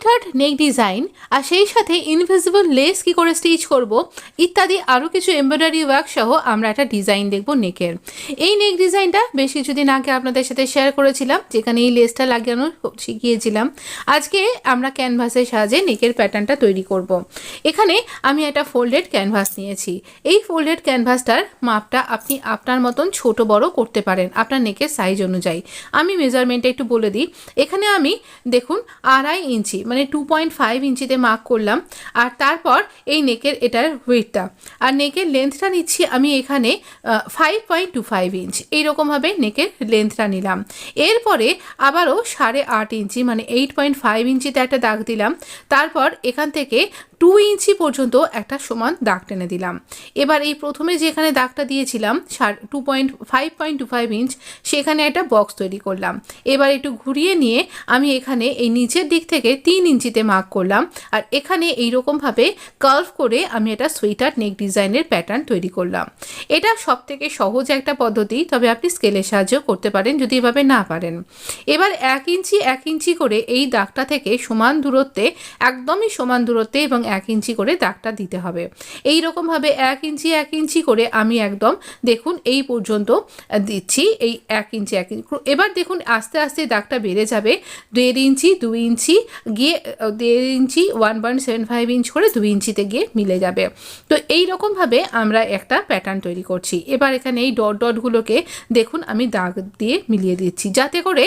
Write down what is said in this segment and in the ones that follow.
Heart নেক design আর সেই সাথে invisible less কী করে স্টিচ করব ইত্যাদি আরও কিছু এমব্রয়ডারি ওয়ার্ক সহ আমরা একটা ডিজাইন দেখব নেকের। এই নেক ডিজাইনটা বেশ কিছুদিন আগে আপনাদের সাথে শেয়ার করেছিলাম, যেখানে এই লেসটা লাগানো শিখিয়েছিলাম। আজকে আমরা ক্যানভাসের সাহায্যে নেকের প্যাটার্নটা তৈরি করব। এখানে আমি একটা ফোল্ডেড ক্যানভাস নিয়েছি। এই ফোল্ডেড ক্যানভাসটার মাপটা আপনি আপনার মতন ছোট বড় করতে পারেন আপনার নেকের সাইজ অনুযায়ী। আমি মেজারমেন্টটা একটু বলে দিই। এখানে আমি দেখুন 2.5 ইঞ্চি মানে 2.5 ইঞ্চিতে মার্ক করলাম। আর তারপর এই নেকের এটার উইডথটা আর নেকের লেন্থটা নিচ্ছি আমি এখানে 5.25 ইঞ্চ। এইরকমভাবে নেকের লেন্থটা নিলাম। এরপরে আবারও 8.5 ইঞ্চি মানে 8.5 ইঞ্চিতে একটা দাগ দিলাম। তারপর এখান থেকে 2 ইঞ্চি পর্যন্ত একটা সমান দাগ টেনে দিলাম। এবার এই প্রথমে যেখানে দাগটা দিয়েছিলাম 5.25 ইঞ্চ, সেখানে একটা বক্স তৈরি করলাম। এবার একটু ঘুরিয়ে নিয়ে আমি এখানে এই নিচের দিক থেকে 3 ইঞ্চিতে মার্ক করলাম। আর এখানে এইরকমভাবে কার্ভ করে আমি একটা সোয়েটার নেক ডিজাইনের প্যাটার্ন তৈরি করলাম। এটা সবথেকে সহজ একটা পদ্ধতি, তবে আপনি স্কেলের সাহায্যেও করতে পারেন যদি এভাবে না পারেন। এবার 1 ইঞ্চি করে এই দাগটা থেকে সমান দূরত্বে, একদমই সমান দূরত্বে এবং 1 ইঞ্চি করে দাগটা দিতে হবে। এই রকমভাবে 1 ইঞ্চি করে আমি একদম দেখুন এই পর্যন্ত দিচ্ছি, এই 1 ইঞ্চি। এবার দেখুন আস্তে আস্তে দাগটা বেড়ে যাবে। 1.5 ইঞ্চি 2 ইঞ্চি গিয়ে 1.5 ইঞ্চি 1.75 ইঞ্চ করে 2 ইঞ্চিতে গিয়ে মিলে যাবে। তো এই রকমভাবে আমরা একটা প্যাটার্ন তৈরি করছি। এবার এখানে এই ডটগুলোকে দেখুন আমি দাগ দিয়ে মিলিয়ে দিচ্ছি, যাতে করে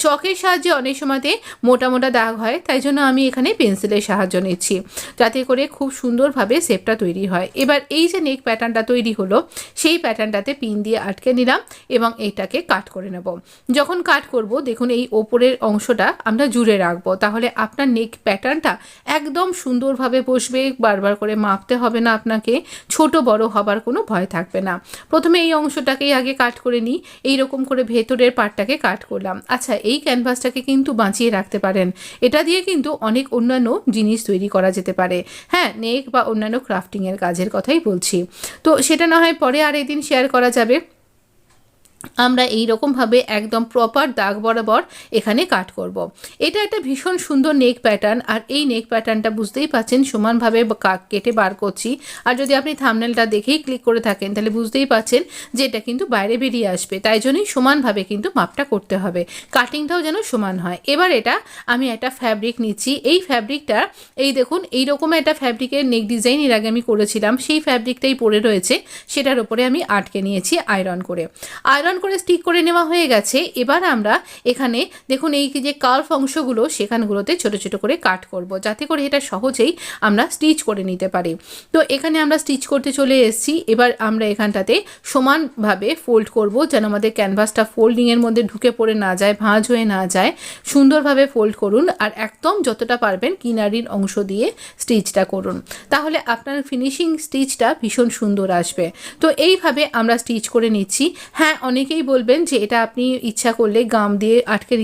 চকের সাহায্যে অনেক সময়তে মোটা মোটা দাগ হয়, তাই জন্য আমি এখানে পেন্সিলের সাহায্য নিচ্ছি, যাতে করে খুব সুন্দরভাবে শেপটা তৈরি হয়। এবার এই যে নেক প্যাটার্নটা তৈরি হলো, সেই প্যাটার্নটাতে পিন দিয়ে আটকে নিলাম এবং এইটাকে কাট করে নেব। যখন কাট করব দেখুন এই ওপরের অংশটা আমরা জুড়ে রাখবো, তাহলে আপনার নেক প্যাটার্নটা একদম সুন্দরভাবে বসবে। বারবার করে মাপতে হবে না আপনাকে, ছোট বড় হবার কোনো ভয় থাকবে না। প্রথমে এই অংশটাকেই আগে কাট করে নিই। এইরকম করে ভেতরের পার্টটাকে কাট করলাম। আচ্ছা, এই ক্যানভাসটাকে কিন্তু বাঁচিয়ে রাখতে পারেন। এটা দিয়ে কিন্তু অনেক অন্যান্য জিনিস তৈরি করা যেতে পারে। হ্যাঁ, নেক বা অন্যান্য ক্রাফটিংয়ের কাজের কথাই বলছি। তো সেটা না হয় পরে আর একদিন শেয়ার করা যাবে। আমরা এই রকমভাবে একদম প্রপার দাগ বরাবর এখানে কাট করব। এটা একটা ভীষণ সুন্দর নেক প্যাটার্ন। আর এই নেক প্যাটার্নটা বুঝতেই পাচ্ছেন সমানভাবে কেটে বার করছি। আর যদি আপনি থাম্বনেলটা দেখেই ক্লিক করে থাকেন তাহলে বুঝতেই পাচ্ছেন যে এটা কিন্তু বাইরে বেরিয়ে আসবে, তাই জন্যই সমানভাবে কিন্তু মাপটা করতে হবে, কাটিংটাও যেন সমান হয়। এবার এটা আমি একটা ফ্যাব্রিক নিচ্ছি। এই ফ্যাব্রিকটা এই দেখুন এইরকম একটা ফ্যাব্রিকের নেক ডিজাইন এর আগে আমি করেছিলাম, সেই ফ্যাব্রিকটাই পরে রয়েছে। সেটার উপরে আমি আটকে নিয়েছি আয়রন করে স্টিক করে নেওয়া হয়ে গেছে। এবার আমরা এখানে দেখুন এই যে কার্ভ অংশগুলো সেখানগুলোতে ছোট ছোট করে কাট করব, যাতে করে এটা সহজেই আমরা স্টিচ করে নিতে পারি। তো এখানে আমরা স্টিচ করতে চলে এসেছি। এবার আমরা এখানটাতে সমানভাবে ফোল্ড করব, যেন আমাদের ক্যানভাসটা ফোল্ডিংয়ের মধ্যে ঢুকে পড়ে না যায়, ভাঁজ হয়ে না যায়। সুন্দরভাবে ফোল্ড করুন আর একদম যতটা পারবেন কিনারির অংশ দিয়ে স্টিচটা করুন, তাহলে আপনার ফিনিশিং স্টিচটা ভীষণ সুন্দর আসবে। তো এইভাবে আমরা স্টিচ করে নিচ্ছি। হ্যাঁ, অনেকেই বলবেন যে এটা আপনি ইচ্ছা করলে গাম দিয়ে আটকে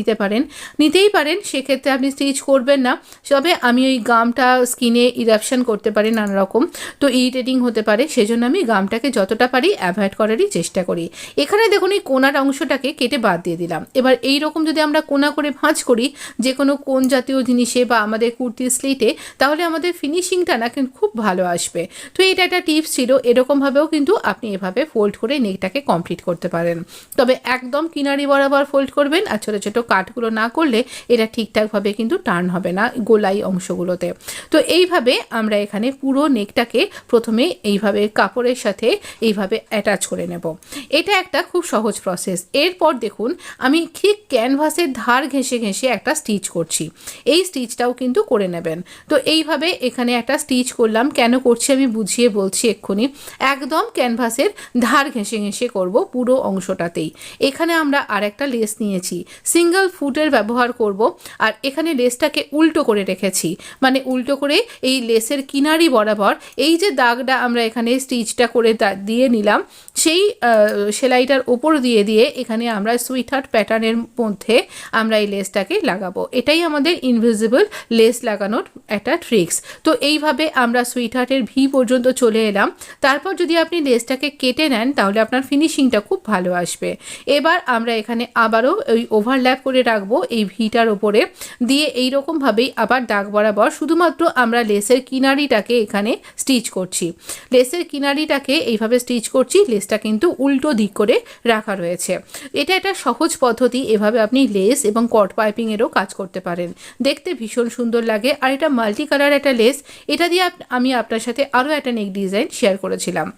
নিতেই পারেন, সেক্ষেত্রে আপনি স্টিচ করবেন না। তবে আমি ওই গামটা স্কিনে ইরাপশন করতে পারি নানা রকম, তো ইরিটেটিং হতে পারে, সেজন্য আমি গামটাকে যতটা পারি অ্যাভয়েড করারই চেষ্টা করি। এখানে দেখুন এই কোনার অংশটাকে কেটে বাদ দিয়ে দিলাম। এবার এই রকম যদি আমরা কোনা করে ভাঁজ করি যে কোনো কোন জাতীয় জিনিসে বা আমাদের কুর্তির স্লিটে, তাহলে আমাদের ফিনিশিংটা না কিন্তু খুব ভালো আসবে। তো এটা একটা টিপস ছিল। এরকমভাবেও কিন্তু আপনি এভাবে ফোল্ড করে নেকটাকে কমপ্লিট করতে পারেন। তবে একদম কিনারি বরাবর ফোল্ড করবেন, আর ছোটো ছোটো কাটগুলো না করলে এটা ঠিকঠাকভাবে কিন্তু টার্ন হবে না গোলাই অংশগুলোতে। তো এইভাবে আমরা এখানে পুরো নেকটাকে প্রথমে এইভাবে কাপড়ের সাথে এইভাবে অ্যাটাচ করে নেব। এটা একটা খুব সহজ প্রসেস। এরপর দেখুন আমি ঠিক ক্যানভাসের ধার ঘেঁষে ঘেঁষে একটা স্টিচ করছি। এই স্টিচটাও কিন্তু করে নেবেন। তো এইভাবে এখানে একটা স্টিচ করলাম। কেন করছি আমি বুঝিয়ে বলছি এক্ষুনি। একদম ক্যানভাসের ধার ঘেঁষে ঘেঁষে করব পুরো অংশটাতেই। এখানে আমরা আরেকটা লেস নিয়েছি, সিঙ্গেল ফুটের ব্যবহার করব। আর এখানে লেসটাকে উল্টো করে রেখেছি, মানে উল্টো করে এই লেসের কিনারি বরাবর এই যে দাগটা আমরা এখানে স্টিচটা করে দিয়ে নিলাম, সেই সেলাইটার ওপর দিয়ে এখানে আমরা সুইট হার্ট প্যাটার্নের মধ্যে আমরা এই লেসটাকে লাগাবো। এটাই আমাদের ইনভিজিবল লেস লাগানোর একটা ট্রিক্স। তো এইভাবে আমরা সুইট হার্টের ভি পর্যন্ত চলে এলাম। তারপর যদি আপনি লেসটাকে কেটে নেন তাহলে আপনার ফিনিশিংটা খুব ভালো আসবে। আসবে। এবার আমরা এখানে আবারও ওই ওভারল্যাপ করে রাখবো এই ভিটার ওপরে, দিয়ে এইরকমভাবেই আবার দাগ বরাবর শুধুমাত্র আমরা লেসের কিনারিটাকে এখানে স্টিচ করছি। লেসের কিনারিটাকে এইভাবে স্টিচ করছি, লেসটা কিন্তু উল্টো দিক করে রাখা রয়েছে। এটা একটা সহজ পদ্ধতি, এভাবে আপনি লেস এবং কট পাইপিংয়েরও কাজ করতে পারেন, দেখতে ভীষণ সুন্দর লাগে। আর এটা মাল্টি কালার একটা লেস, এটা দিয়ে আমি আপনার সাথে আরও একটা নেক ডিজাইন শেয়ার করেছিলাম।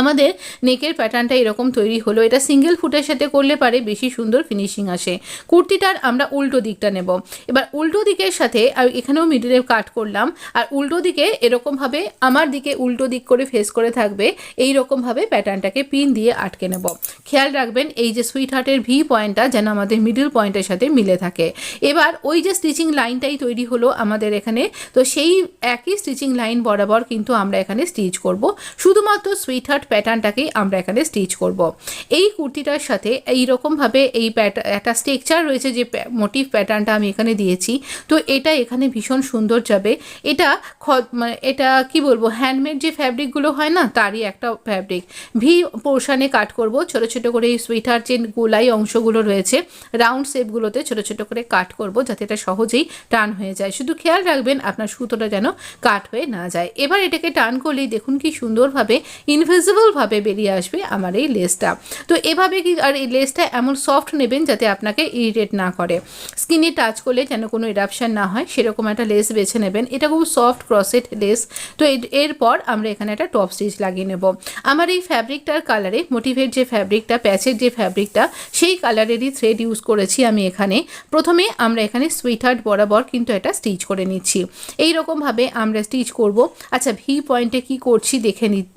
আমাদের নেকের প্যাটার্নটা এরকম তৈরি হলো। এটা সিঙ্গেল ফুটের সাথে করলে পারে বেশি সুন্দর ফিনিশিং আসে। কুর্তিটার আমরা উল্টো দিকটা নেব। এবার উল্টো দিকের সাথে আর এখানেও মিডলে কাট করলাম, আর উল্টো দিকে এরকমভাবে আমার দিকে উল্টো দিক করে ফেস করে থাকবে, এই রকমভাবে প্যাটার্নটাকে পিন দিয়ে আটকে নেব। খেয়াল রাখবেন এই যে সুইট হার্টের ভি পয়েন্টটা যেন আমাদের মিডল পয়েন্টের সাথে মিলে থাকে। এবার ওই যে স্টিচিং লাইনটাই তৈরি হলো আমাদের এখানে, তো সেই একই স্টিচিং লাইন বরাবর কিন্তু আমরা এখানে স্টিচ করব। শুধুমাত্র সুইট হার্ট প্যাটার্নটাকেই আমরা এখানে স্টিচ করব। এই কুর্তিটার সাথে এইরকমভাবে এই একটা স্ট্রাকচার রয়েছে, যে মোটিভ প্যাটার্নটা আমি এখানে দিয়েছি, তো এটা এখানে ভীষণ সুন্দর যাবে। এটা এটা কি বলবো, হ্যান্ডমেড যে ফ্যাব্রিকগুলো হয় না, তারই একটা ফ্যাব্রিক। ভি পোর্শনে কাট করব ছোট ছোট করে, এই সুইটার যে গোলাই অংশগুলো রয়েছে রাউন্ড শেপগুলোতে ছোট ছোট করে কাট করব, যাতে এটা সহজেই টার্ন হয়ে যায়। শুধু খেয়াল রাখবেন আপনার সুতোটা যেন কাট হয়ে না যায়। এবার এটাকে টার্ন করলেই দেখুন কি সুন্দরভাবে ইনভিজিবলভাবে বেরিয়ে আসবে আমার এই লেসটা। তো এভাবে কি, আর এই লেসটা এমন সফট নেবেন যাতে আপনাকে ইরিটেট না করে, স্কিনে টাচ করলে যেন কোনো ইরাপশন না হয়, সেরকম একটা লেস বেছে নেবেন। এটা খুব সফট ক্রসেট লেস। তো এরপর আমরা এখানে একটা টপ স্টিচ লাগিয়ে নেব। আমার এই ফ্যাব্রিকটার কালারে, মোটিভের যে ফ্যাব্রিকটা, প্যাচের যে ফ্যাব্রিকটা, সেই কালারেরই থ্রেড ইউজ করেছি আমি এখানে। প্রথমে আমরা এখানে সুইট হার্ট বরাবর কিন্তু এটা স্টিচ করে নিচ্ছি। এইরকমভাবে আমরা স্টিচ করব। আচ্ছা, ভি পয়েন্টে কি করছি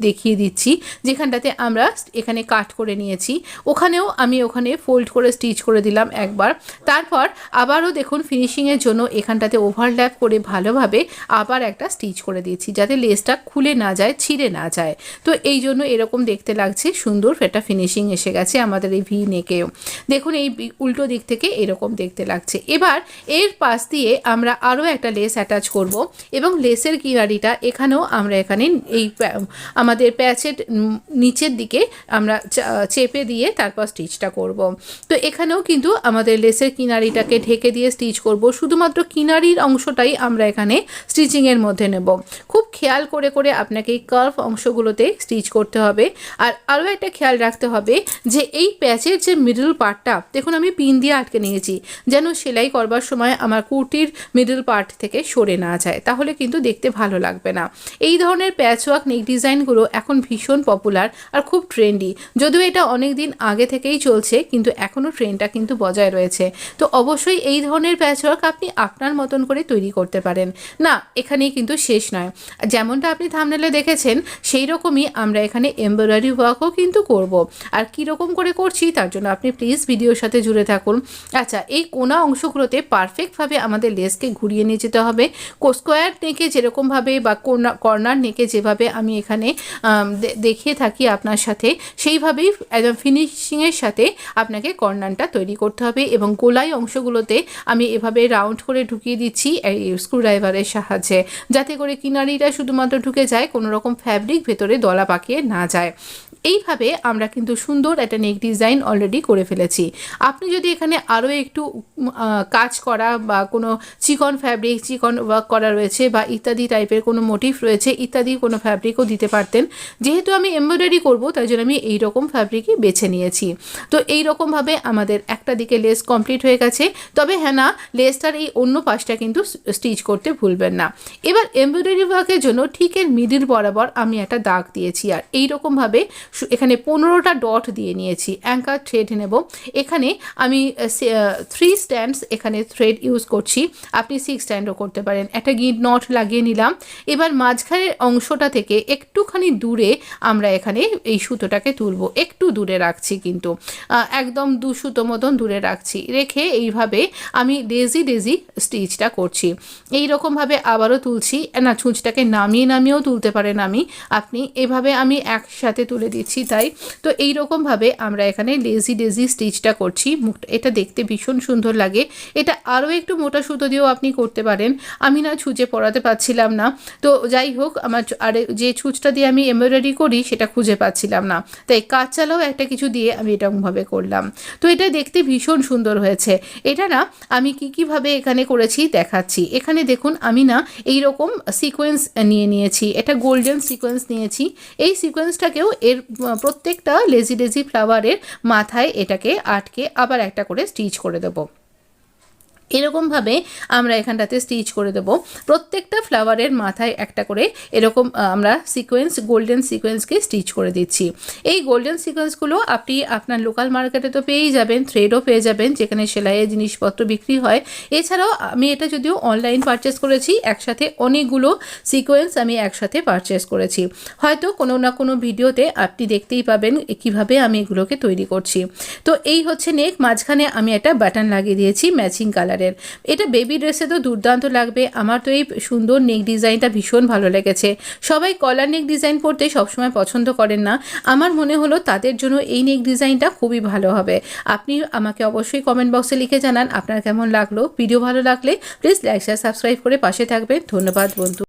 দেখিয়ে দিচ্ছি। যেখানটাতে আমরা এখানে কাট করে নিয়েছি, ওখানেও আমি ওখানে ফোল্ড করে স্টিচ করে দিলাম একবার। তারপর আবারও দেখুন ফিনিশিংয়ের জন্য এখানটাতে ওভারল্যাপ করে ভালোভাবে আবার একটা স্টিচ করে দিয়েছি, যাতে লেসটা খুলে না যায়, ছিঁড়ে না যায়। তো এই জন্য এরকম দেখতে লাগছে, সুন্দর একটা ফিনিশিং এসে গেছে আমাদের এই ভি নেকেও। দেখুন এই উল্টো দিক থেকে এরকম দেখতে লাগছে। এবার এর পাশ দিয়ে আমরা আরও একটা লেস অ্যাটাচ করব, এবং লেসের কিনারিটা এখানেও আমরা এখানে এই আমাদের প্যাচের নিচের দিকে আমরা চেপে দিয়ে তারপর স্টিচটা করব। তো এখানেও কিন্তু আমাদের লেসের কিনারিটাকে ঢেকে দিয়ে স্টিচ করব। শুধুমাত্র কিনারির অংশটাই আমরা এখানে স্টিচিংয়ের মধ্যে নেব। খুব খেয়াল করে করে আপনাকে এই কার্ভ অংশগুলোতে স্টিচ করতে হবে। আর আরও একটা খেয়াল রাখতে হবে যে এই প্যাচের যে মিডল পার্টটা, দেখুন আমি পিন দিয়ে আটকে নিয়েছি, যেন সেলাই করবার সময় আমার কুর্তির মিডল পার্ট থেকে সরে না যায়, তাহলে কিন্তু দেখতে ভালো লাগবে না। এই ধরনের প্যাচওয়ার্ক নেক ডিজাইনগুলো এখন ভীষণ পপুলার আর খুব ট্রেন্ডি। যদিও এটা অনেক দিন আগে থেকেই চলছে, কিন্তু এখনও ট্রেন্ডটা কিন্তু বজায় রয়েছে। তো অবশ্যই এই ধরনের প্যাচওয়ার্ক আপনি আপনার মতন করে তৈরি করতে পারেন। না, এখানেই কিন্তু শেষ নয়। যেমনটা আপনি থাম্বনেলে দেখেছেন, সেই রকমই আমরা এখানে এমব্রয়ডারি ওয়ার্কও কিন্তু করব। আর কীরকম করে করছি তার জন্য আপনি প্লিজ ভিডিওর সাথে জুড়ে থাকুন। আচ্ছা, এই কোনা অংশগুলোতে পারফেক্টভাবে আমাদের লেসকে ঘুরিয়ে নিয়ে যেতে হবে। স্কোয়ার নেকে যেরকমভাবে বা কর্নার নেকে যেভাবে আমি এখানে দেখিয়ে থাকি আপনার সাথে, সেইভাবেই একদম ফিনিশিংয়ের সাথে আপনাকে কর্নারটা তৈরি করতে হবে। এবং গোলাই অংশগুলোতে আমি এভাবে রাউন্ড করে ঢুকিয়ে দিচ্ছি এই স্ক্রুড্রাইভারের সাহায্যে, যাতে করে কিনারিটা শুধুমাত্র ঢুকে যায়, কোনো রকম ফ্যাব্রিক ভেতরে দলা পাকিয়ে না যায়। এইভাবে আমরা কিন্তু সুন্দর একটা নেক ডিজাইন অলরেডি করে ফেলেছি। আপনি যদি এখানে আরও একটু কাজ করা বা কোনো চিকন ফ্যাব্রিক, চিকন ওয়ার্ক করা রয়েছে বা ইত্যাদি টাইপের কোনো মোটিভ রয়েছে, ইত্যাদি কোনো ফ্যাব্রিকও দিতে পারতেন। যেহেতু আমি এমব্রয়ডারি করব, তাই জন্য আমি এই রকম ফ্যাব্রিকই বেছে নিয়েছি। তো এই রকমভাবে আমাদের একটা দিকে লেস কমপ্লিট হয়ে গেছে। তবে হ্যাঁ না, লেসটার এই অন্য পাশটা কিন্তু স্টিচ করতে ভুলবেন না। এবার এমব্রয়ডারি ওয়ার্কের জন্য ঠিক এর মিডিল বরাবর আমি একটা দাগ দিয়েছি, আর এই রকমভাবে এখানে 15টা ডট দিয়ে নিয়েছি। অ্যাঙ্কার থ্রেড নেব। এখানে আমি 3 স্ট্যান্ডস এখানে থ্রেড ইউজ করছি, আপনি 6 স্ট্যান্ডও করতে পারেন। একটা গিট নট লাগিয়ে নিলাম। এবার মাঝখানের অংশটা থেকে একটুখানি দূরে আমরা এখানে এই সুতোটাকে তুলব। একটু দূরে রাখছি, কিন্তু একদম 2 সুতো মতন দূরে রাখছি। রেখে এইভাবে আমি ডেজি স্টিচটা করছি। এই রকমভাবে আবারও তুলছি। না, ছুঁচটাকে নামিয়েও তুলতে পারেন আপনি এভাবে আমি একসাথে তুলে দিচ্ছি। দিচ্ছি তাই। তো এইরকমভাবে আমরা এখানে লেজি ডেজি স্টিচটা করছি। মুখটা এটা দেখতে ভীষণ সুন্দর লাগে। এটা আরও একটু মোটা সুতো দিয়েও আপনি করতে পারেন। আমি না ছুঁচে পরাতে পারছিলাম না, তো যাই হোক আমার যে ছুঁচটা দিয়ে আমি এমব্রয়ডারি করি সেটা খুঁজে পাচ্ছিলাম না, তাই কাজ চালাও একটা কিছু দিয়ে আমি এরকমভাবে করলাম। তো এটা দেখতে ভীষণ সুন্দর হয়েছে। এটা না আমি কীভাবে এখানে করেছি দেখাচ্ছি। এখানে দেখুন আমি না এইরকম সিকোয়েন্স নিয়েছি, এটা গোল্ডেন সিকোয়েন্স নিয়েছি। এই সিকোয়েন্সটাকেও এর প্রত্যেকটা লেজি ডেজি ফ্লাওয়ারের মাথায় এটাকে আটকে আবার একটা করে স্টিচ করে দেবো। এরকমভাবে আমরা এখানটাতে স্টিচ করে দেব। প্রত্যেকটা ফ্লাওয়ারের মাথায় একটা করে এরকম আমরা সিকোয়েন্স গোল্ডেন সিকোয়েন্সকে স্টিচ করে দিচ্ছি। এই গোল্ডেন সিকোয়েন্সগুলো আপনি আপনার লোকাল মার্কেটে তো পেয়েই যাবেন, থ্রেডও পেয়ে যাবেন যেখানে সেলাইয়ের জিনিসপত্র বিক্রি হয়। এছাড়াও আমি এটা যদিও অনলাইন পারচেস করেছি, একসাথে অনেকগুলো সিকোয়েন্স আমি একসাথে পারচেস করেছি। হয়তো কোনো না কোনো ভিডিওতে আপনি দেখতেই পাবেন কিভাবে আমি এগুলোকে তৈরি করছি। তো এই হচ্ছে নেক, মাঝখানে আমি একটা বাটন লাগিয়ে দিয়েছি ম্যাচিং কালার। এটা বেবি ড্রেসে তো দুর্দান্ত লাগবে। আমার তো এই সুন্দর নেক ডিজাইনটা ভীষণ ভালো লেগেছে। সবাই কলার নেক ডিজাইন পরতে সবসময় পছন্দ করেন না, আমার মনে হলো তাদের জন্য এই নেক ডিজাইনটা খুবই ভালো হবে। আপনি আমাকে অবশ্যই কমেন্ট বক্সে লিখে জানান আপনার কেমন লাগলো। ভিডিও ভালো লাগলে প্লিজ লাইক শেয়ার সাবস্ক্রাইব করে পাশে থাকবেন। ধন্যবাদ বন্ধু।